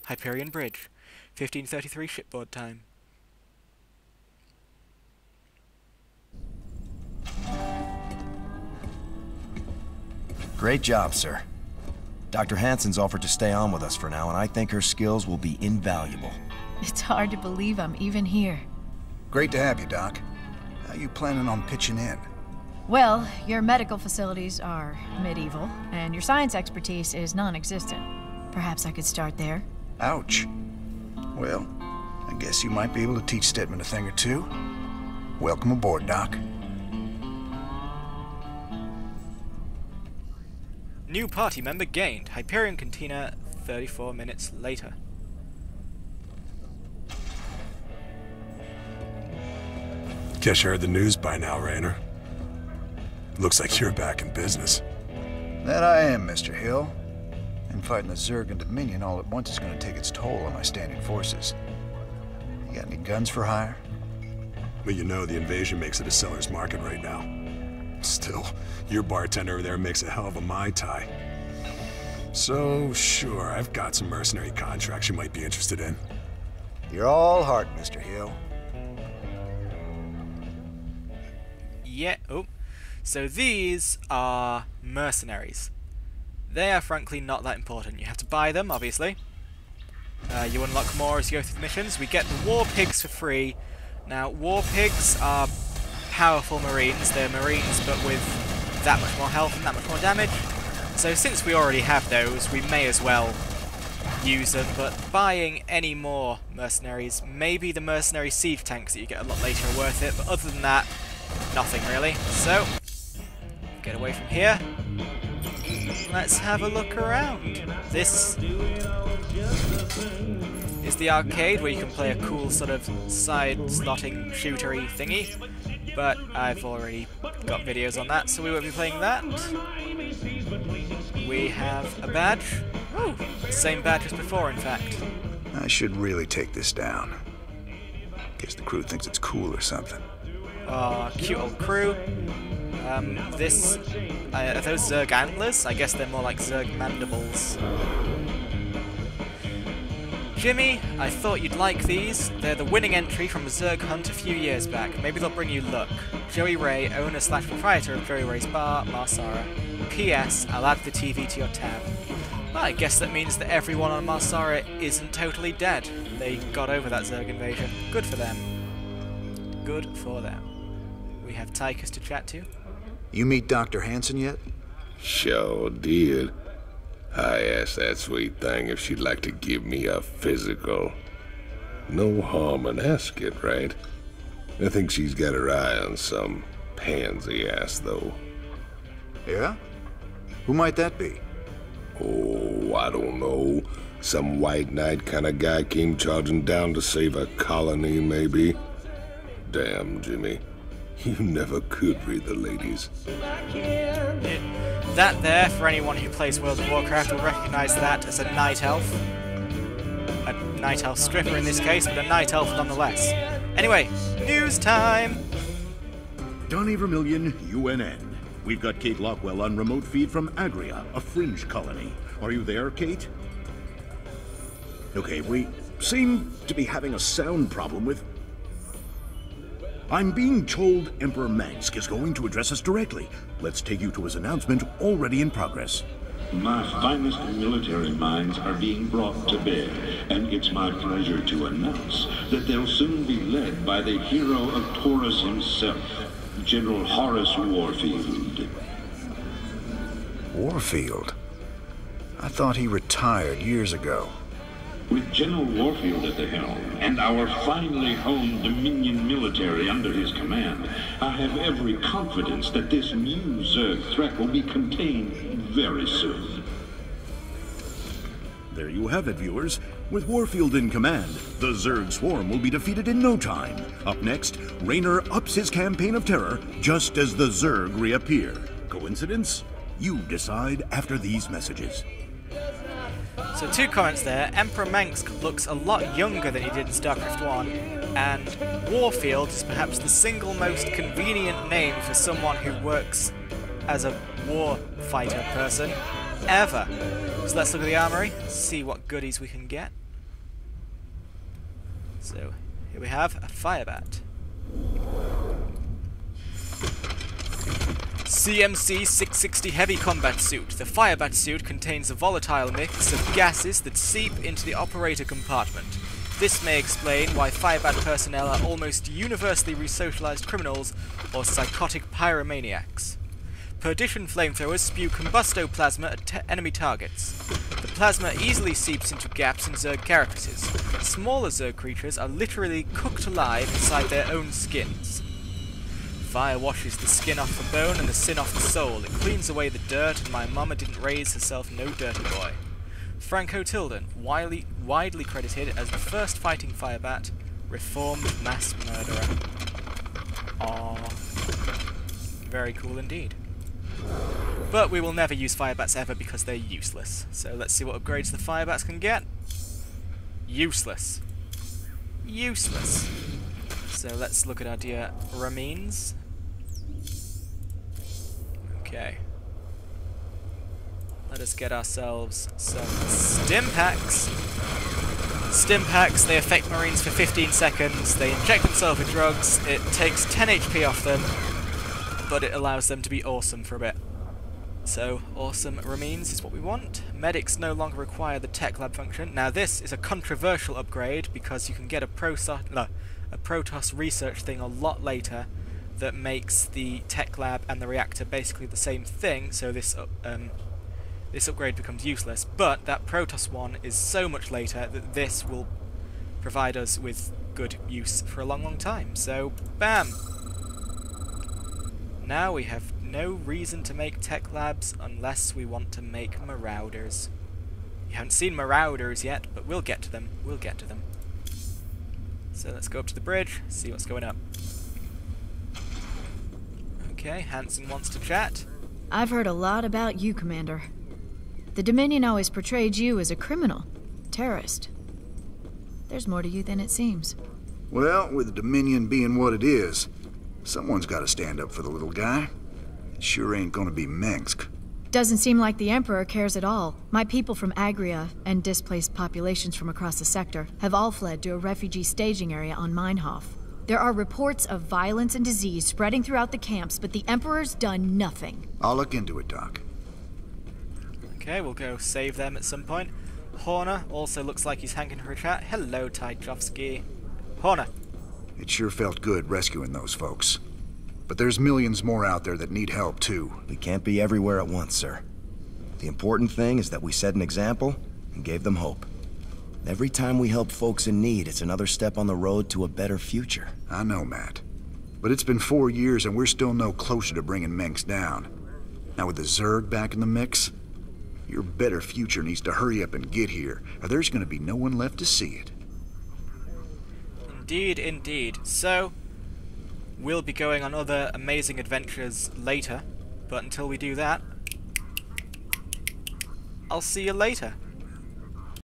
Hyperion Bridge, 1533 shipboard time. Great job, sir. Dr. Hansen's offered to stay on with us for now, and I think her skills will be invaluable. It's hard to believe I'm even here. Great to have you, Doc. How you planning on pitching in? Well, your medical facilities are medieval, and your science expertise is non-existent. Perhaps I could start there. Ouch. Well, I guess you might be able to teach Stedman a thing or two. Welcome aboard, Doc. New party member gained. Hyperion Cantina 34 minutes later. Guess you heard the news by now, Raynor. Looks like you're back in business. That I am, Mr. Hill. And fighting the Zerg and Dominion all at once is going to take its toll on my standing forces. You got any guns for hire? Well, you know the invasion makes it a seller's market right now. Still, your bartender over there makes a hell of a Mai Tai. So, sure, I've got some mercenary contracts you might be interested in. You're all heart, Mr. Hill. Yeah, oh. So these are mercenaries. They are frankly not that important. You have to buy them, obviously. You unlock more as you go through the missions. We get the War Pigs for free. Now, War Pigs are powerful marines. They're marines, but with that much more health and that much more damage. So since we already have those, we may as well use them. But buying any more mercenaries, maybe the mercenary siege tanks that you get a lot later are worth it, but other than that, nothing really. So, get away from here. Let's have a look around. This is the arcade where you can play a cool sort of side-slotting shootery thingy, but I've already got videos on that, so we won't be playing that. We have a badge. Oh, same badge as before, in fact. I should really take this down. Guess the crew thinks it's cool or something. Oh, cute old crew. Are those Zerg antlers? I guess they're more like Zerg mandibles. Jimmy, I thought you'd like these. They're the winning entry from a Zerg hunt a few years back. Maybe they'll bring you luck. Joey Ray, owner/proprietor of Joey Ray's Bar, Marsara. P.S. I'll add the TV to your tab. Well, I guess that means that everyone on Marsara isn't totally dead. They got over that Zerg invasion. Good for them. Good for them. We have Tychus to chat to. You meet Dr. Hansen yet? Sure did. I asked that sweet thing if she'd like to give me a physical. No harm in asking, right? I think she's got her eye on some pansy ass, though. Yeah? Who might that be? Oh, I don't know. Some white knight kind of guy came charging down to save a colony, maybe. Damn, Jimmy. You never could read the ladies. That there, for anyone who plays World of Warcraft, will recognise that as a night elf. A night elf stripper in this case, but a night elf nonetheless. Anyway, news time! Donnie Vermillion, UNN. We've got Kate Lockwell on remote feed from Agria, a fringe colony. Are you there, Kate? Okay, we seem to be having a sound problem with... I'm being told Emperor Mangsk is going to address us directly. Let's take you to his announcement already in progress. My finest military minds are being brought to bear, and it's my pleasure to announce that they'll soon be led by the hero of Taurus himself, General Horace Warfield. Warfield? I thought he retired years ago. With General Warfield at the helm, and our finely honed Dominion military under his command, I have every confidence that this new Zerg threat will be contained very soon. There you have it, viewers. With Warfield in command, the Zerg swarm will be defeated in no time. Up next, Raynor ups his campaign of terror just as the Zerg reappear. Coincidence? You decide after these messages. So 2 comments there. Emperor Mangsk looks a lot younger than he did in Starcraft 1, and Warfield is perhaps the single most convenient name for someone who works as a war fighter person ever. So let's look at the armory, see what goodies we can get. So, here we have a Firebat. CMC 660 Heavy Combat Suit. The Firebat suit contains a volatile mix of gases that seep into the operator compartment. This may explain why Firebat personnel are almost universally resocialized criminals or psychotic pyromaniacs. Perdition flamethrowers spew combustoplasma at enemy targets. The plasma easily seeps into gaps in Zerg carapaces. Smaller Zerg creatures are literally cooked alive inside their own skins. Fire washes the skin off the bone and the sin off the soul. It cleans away the dirt, and my mama didn't raise herself no dirty boy. Franco Tilden, widely credited as the first fighting Firebat, reformed mass murderer. Aww. Very cool indeed. But we will never use Firebats ever because they're useless. So let's see what upgrades the Firebats can get. Useless. Useless. So let's look at our dear Ramines. Okay. Let us get ourselves some stim packs. Stim packs, they affect Marines for 15 seconds, they inject themselves with drugs, it takes 10 HP off them, but it allows them to be awesome for a bit. So, awesome Ramines is what we want. Medics no longer require the tech lab function. Now this is a controversial upgrade because you can get a Protoss research thing a lot later that makes the tech lab and the reactor basically the same thing, so this upgrade becomes useless, but that Protoss one is so much later that this will provide us with good use for a long, long time. So, bam! Now we have no reason to make tech labs unless we want to make Marauders. You haven't seen Marauders yet, but we'll get to them. We'll get to them. So let's go up to the bridge, see what's going up. Okay, Hansen wants to chat. I've heard a lot about you, Commander. The Dominion always portrayed you as a criminal, terrorist. There's more to you than it seems. Well, with the Dominion being what it is, someone's got to stand up for the little guy. It sure ain't gonna be Minsk. Doesn't seem like the Emperor cares at all. My people from Agria and displaced populations from across the sector have all fled to a refugee staging area on Meinhof. There are reports of violence and disease spreading throughout the camps, but the Emperor's done nothing. I'll look into it, Doc. Okay, we'll go save them at some point. Horner also looks like he's hanging for a chat. Hello, Tchaikovsky. Horner. It sure felt good rescuing those folks. But there's millions more out there that need help, too. We can't be everywhere at once, sir. The important thing is that we set an example and gave them hope. Every time we help folks in need, it's another step on the road to a better future. I know, Matt. But it's been 4 years and we're still no closer to bringing Minsk down. Now with the Zerg back in the mix, your better future needs to hurry up and get here, or there's gonna be no one left to see it. Indeed, indeed. So, we'll be going on other amazing adventures later, but until we do that, I'll see you later.